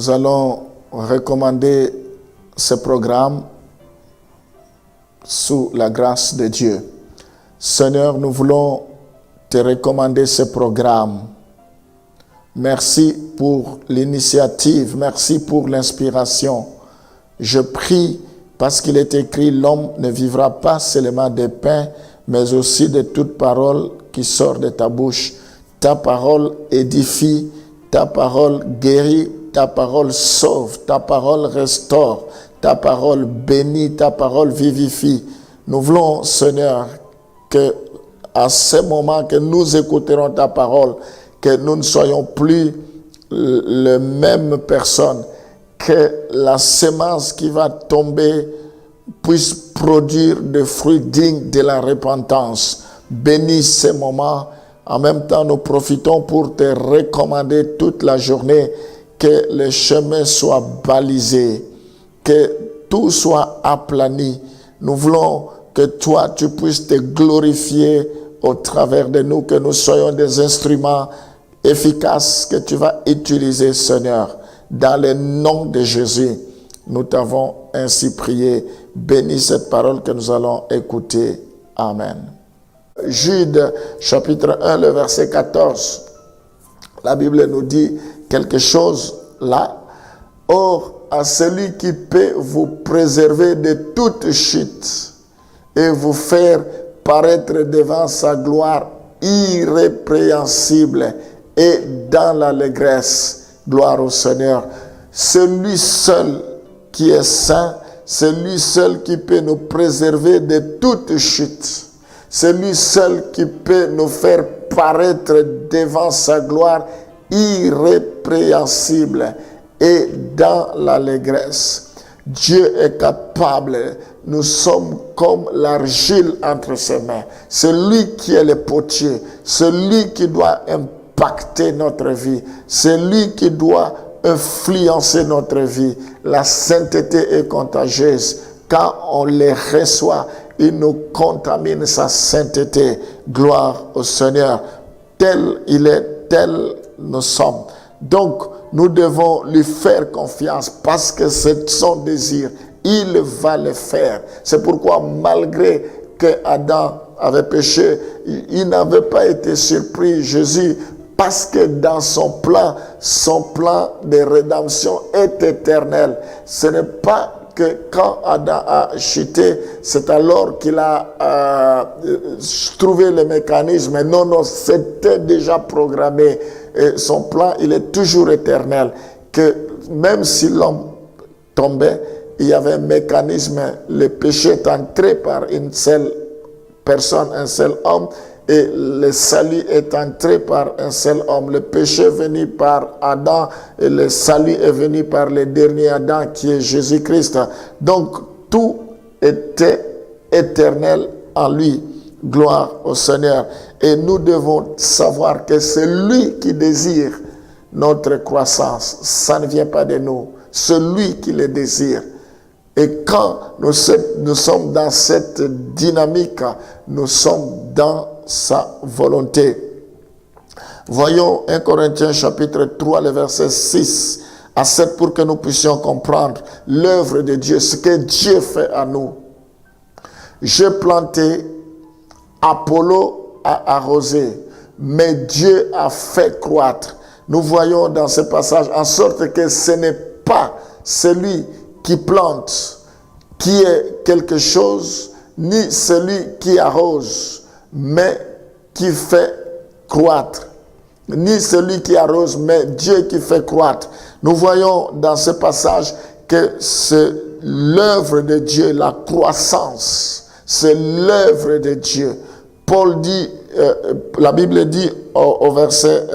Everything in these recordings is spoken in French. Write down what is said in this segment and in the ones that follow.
Nous allons recommander ce programme sous la grâce de Dieu. Seigneur, nous voulons te recommander ce programme. Merci pour l'initiative, merci pour l'inspiration. Je prie parce qu'il est écrit, l'homme ne vivra pas seulement de pain, mais aussi de toute parole qui sort de ta bouche. Ta parole édifie, ta parole guérit, ta parole sauve, ta parole restaure, ta parole bénit, ta parole vivifie. Nous voulons, Seigneur, que à ce moment que nous écouterons ta parole, que nous ne soyons plus les mêmes personnes, que la semence qui va tomber puisse produire des fruits dignes de la repentance. Bénis ces moments. En même temps, nous profitons pour te recommander toute la journée que les chemins soient balisés, que tout soit aplani. Nous voulons que toi, tu puisses te glorifier au travers de nous, que nous soyons des instruments efficaces que tu vas utiliser, Seigneur. Dans le nom de Jésus, nous t'avons ainsi prié. Bénis cette parole que nous allons écouter. Amen. Jude, chapitre 1, le verset 14. La Bible nous dit quelque chose là. Or, à celui qui peut vous préserver de toute chute et vous faire paraître devant sa gloire irrépréhensible et dans l'allégresse. Gloire au Seigneur. Celui seul qui est saint, celui seul qui peut nous préserver de toute chute, celui seul qui peut nous faire paraître devant sa gloire irrépréhensible et dans l'allégresse. Dieu est capable. Nous sommes comme l'argile entre ses mains. Celui qui est le potier, celui qui doit impacter notre vie, celui qui doit influencer notre vie. La sainteté est contagieuse. Quand on les reçoit, il nous contamine sa sainteté. Gloire au Seigneur. Tel il est, tel nous sommes. Donc, nous devons lui faire confiance parce que c'est son désir. Il va le faire. C'est pourquoi, malgré que Adam avait péché, il n'avait pas été surpris, Jésus, parce que dans son plan de rédemption est éternel. Ce n'est pas que quand Adam a chuté, c'est alors qu'il a trouvé le mécanisme. Non, c'était déjà programmé. Et son plan, il est toujours éternel. Que même si l'homme tombait, il y avait un mécanisme. Le péché est entré par une seule personne, un seul homme, et le salut est entré par un seul homme. Le péché est venu par Adam et le salut est venu par le dernier Adam qui est Jésus-Christ. Donc tout était éternel en lui. Gloire au Seigneur. Et nous devons savoir que c'est lui qui désire notre croissance. Ça ne vient pas de nous. C'est lui qui le désire. Et quand nous sommes dans cette dynamique, nous sommes dans sa volonté. Voyons 1 Corinthiens chapitre 3, le verset 6 à 7 pour que nous puissions comprendre l'œuvre de Dieu, ce que Dieu fait à nous. J'ai planté, Apollo a arrosé, mais Dieu a fait croître. Nous voyons dans ce passage en sorte que ce n'est pas celui qui plante qui est quelque chose, ni celui qui arrose, mais qui fait croître. Ni celui qui arrose, mais Dieu qui fait croître. Nous voyons dans ce passage que c'est l'œuvre de Dieu, la croissance. C'est l'œuvre de Dieu. Paul dit, la Bible dit au verset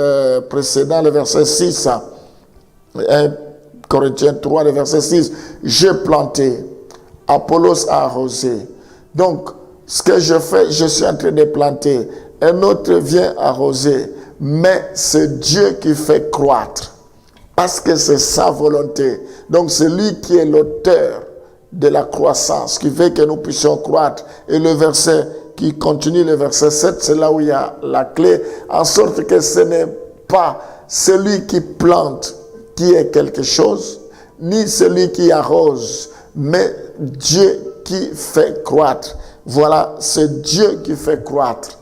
précédent, le verset 6, 1 Corinthiens 3, le verset 6, j'ai planté, Apollos a arrosé. Donc, ce que je fais, je suis en train de planter. Un autre vient arroser. Mais c'est Dieu qui fait croître. Parce que c'est sa volonté. Donc, c'est lui qui est l'auteur de la croissance, qui fait que nous puissions croître. Et le verset qui continue, le verset 7, c'est là où il y a la clé. En sorte que ce n'est pas celui qui plante qui est quelque chose, ni celui qui arrose, mais Dieu qui fait croître. Voilà, c'est Dieu qui fait croître.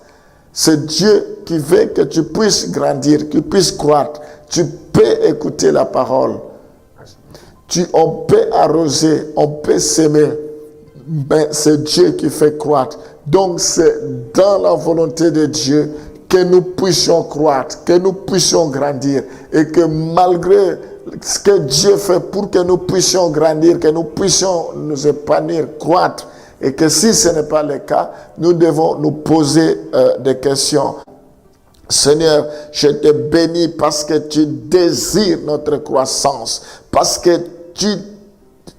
C'est Dieu qui veut que tu puisses grandir, que tu puisses croître. Tu peux écouter la parole. On peut arroser, on peut s'aimer. Mais c'est Dieu qui fait croître. Donc c'est dans la volonté de Dieu que nous puissions croître, que nous puissions grandir. Et que malgré ce que Dieu fait pour que nous puissions grandir, que nous puissions nous épanouir, croître, et que si ce n'est pas le cas, nous devons nous poser des questions. Seigneur, je te bénis parce que tu désires notre croissance, parce que tu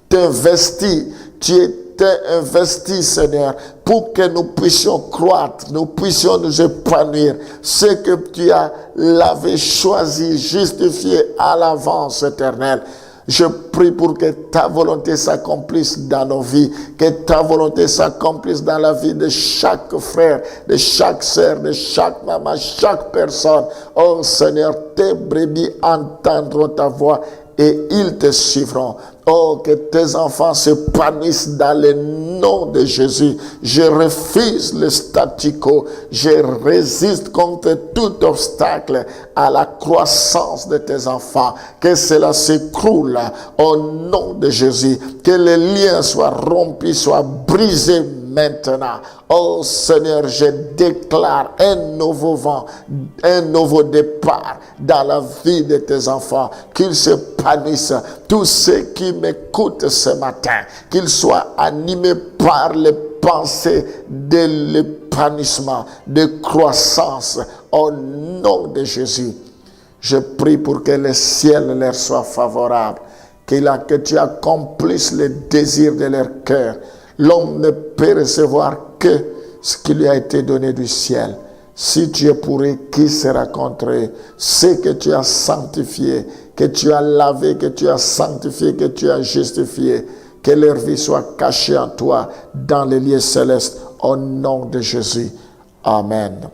t'investis, tu t'es investi, Seigneur, pour que nous puissions croître, nous puissions nous épanouir. Ce que tu as lavé, choisi, justifié à l'avance, Éternel. Je prie pour que ta volonté s'accomplisse dans nos vies, que ta volonté s'accomplisse dans la vie de chaque frère, de chaque sœur, de chaque maman, chaque personne. Oh Seigneur, tes brebis entendront ta voix et ils te suivront. Oh, que tes enfants s'épanouissent dans le nom de Jésus. Je refuse le statu quo. Je résiste contre tout obstacle à la croissance de tes enfants. Que cela s'écroule au nom de Jésus. Que les liens soient rompus, soient brisés maintenant. Oh Seigneur, je déclare un nouveau vent, un nouveau départ dans la vie de tes enfants. Qu'ils s'épanouissent. Tous ceux qui m'écoutent ce matin, qu'ils soient animés par les pensées de l'épanouissement, de croissance, au nom de Jésus. Je prie pour que le ciel leur soit favorable, que tu accomplisses les désirs de leur cœur. L'homme ne peut recevoir que ce qui lui a été donné du ciel. Si tu es pour eux, qui sera contre eux? Ce que tu as sanctifié, que tu as lavé, que tu as sanctifié, que tu as justifié, que leur vie soit cachée en toi dans les lieux célestes, au nom de Jésus. Amen.